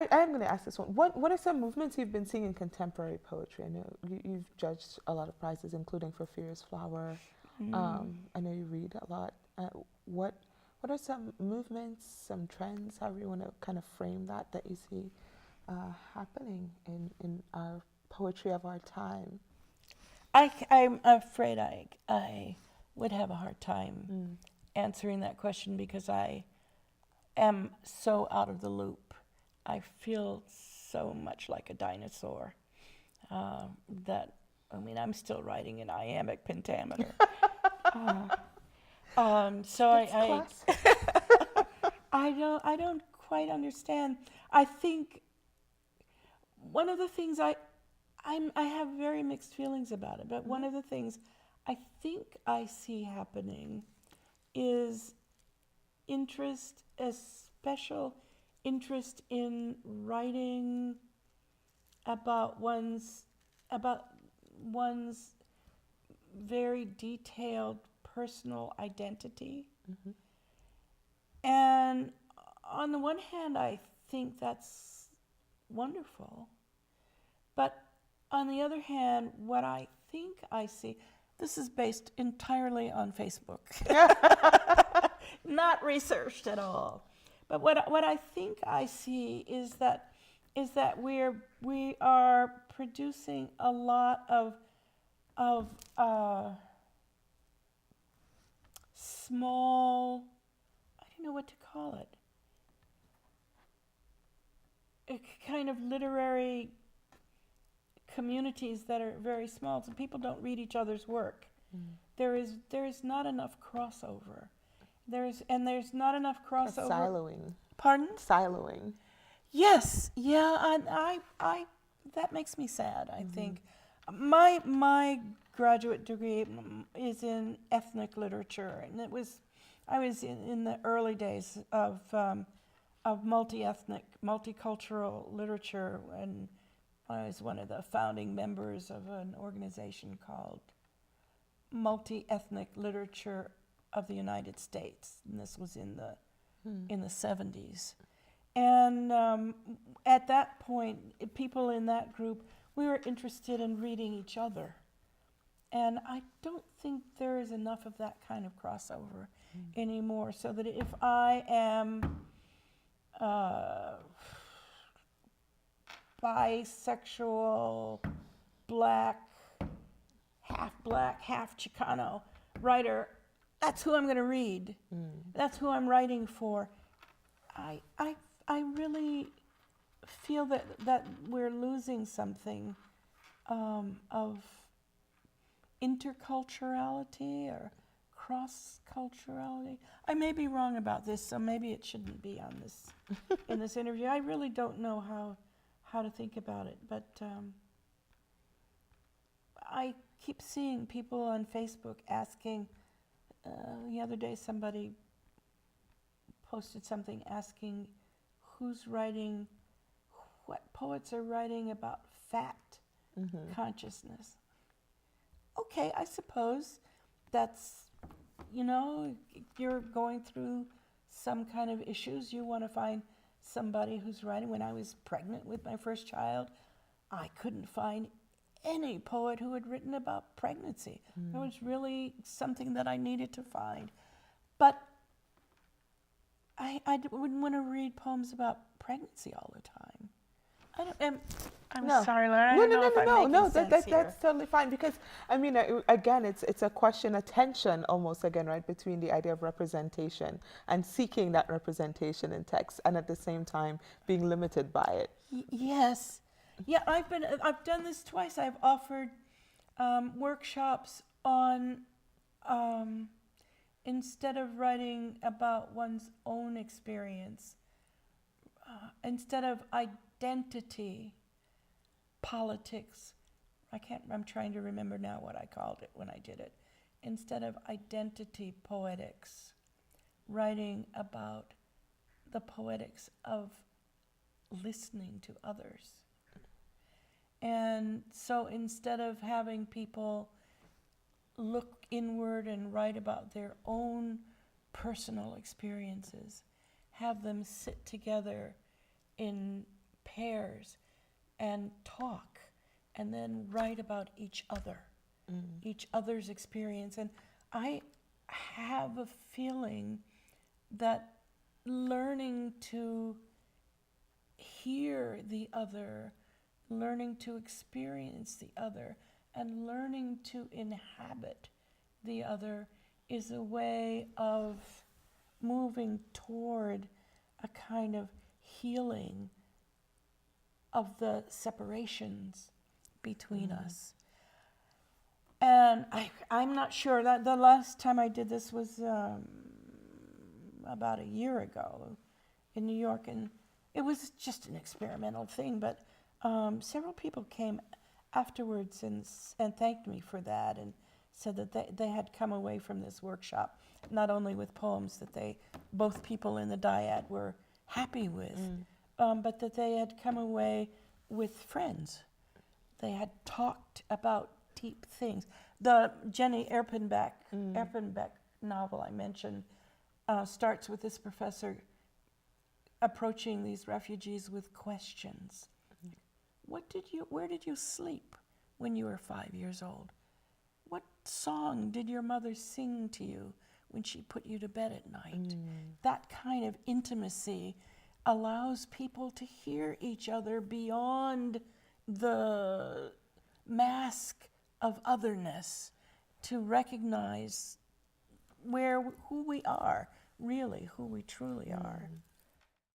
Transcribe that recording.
I am going to ask this one. What are some movements you've been seeing in contemporary poetry? I know you've judged a lot of prizes, including for Fierce Flower. Mm. I know you read a lot. What what are some movements, some trends, however you want to kind of frame that, that you see happening in our poetry of our time? I'm afraid I would have a hard time Mm. answering that question because I am so out of the loop. I feel so much like a dinosaur that, I mean, I'm still writing in iambic pentameter. Uh, so That's class. I don't quite understand. I think one of the things I have very mixed feelings about it, but one of the things I think I see happening is interest, a special interest in writing about about one's very detailed personal identity. Mm-hmm. And on the one hand, I think that's wonderful. But on the other hand, what I think I see, this is based entirely on Facebook, not researched at all. But what I think I see is that we are producing a lot of small, I don't know what to call it, a kind of literary communities that are very small, so people don't read each other's work. Mm. There is not enough crossover. There's not enough That's crossover. siloing. Pardon? Siloing. Yes, yeah, and I that makes me sad. I Mm-hmm. think my graduate degree is in ethnic literature, and I was in the early days of multi-ethnic, multicultural literature, and I was one of the founding members of an organization called Multi-Ethnic Literature of the United States, and this was Mm. in the 70s. And at that point, people in that group, we were interested in reading each other. And I don't think there is enough of that kind of crossover anymore. So that if I am uh, bisexual, black, half Chicano writer, that's who I'm going to read. Mm. That's who I'm writing for. I, I, I really feel that we're losing something of interculturality or cross culturality. I may be wrong about this, so maybe it shouldn't be on this in this interview. I really don't know how to think about it, but I keep seeing people on Facebook asking. The other day, somebody posted something asking who's writing, what poets are writing about fat Mm-hmm. consciousness. Okay, I suppose that's, you know, you're going through some kind of issues. You want to find somebody who's writing. When I was pregnant with my first child, I couldn't find any poet who had written about pregnancy. It was really something that I needed to find. But I wouldn't want to read poems about pregnancy all the time. I'm No. sorry, Laura. I No, don't no, know no, if no, I'm no, making no. sense here. That's totally fine because I mean, again, it's a question, a tension almost again, right, between the idea of representation and seeking that representation in text, and at the same time being limited by it. Yes. Yeah, I've done this twice. I've offered workshops on um, instead of writing about one's own experience, instead of identity politics. I'm trying to remember now what I called it when I did it. Instead of identity poetics, writing about the poetics of listening to others. And so instead of having people look inward and write about their own personal experiences, have them sit together in pairs and talk and then write about each other, each other's experience. And I have a feeling that learning to hear the other, learning to experience the other, and learning to inhabit the other is a way of moving toward a kind of healing of the separations between us. And I'm not sure that the last time I did this was about a year ago in New York, and it was just an experimental thing, but several people came afterwards and thanked me for that, and said that they had come away from this workshop not only with poems that both people in the dyad were happy with, but that they had come away with friends. They had talked about deep things. The Jenny Erpenbeck novel I mentioned starts with this professor approaching these refugees with questions. Where did you sleep when you were 5 years old? What song did your mother sing to you when she put you to bed at night? That kind of intimacy allows people to hear each other beyond the mask of otherness, to recognize who we are, really, who we truly are.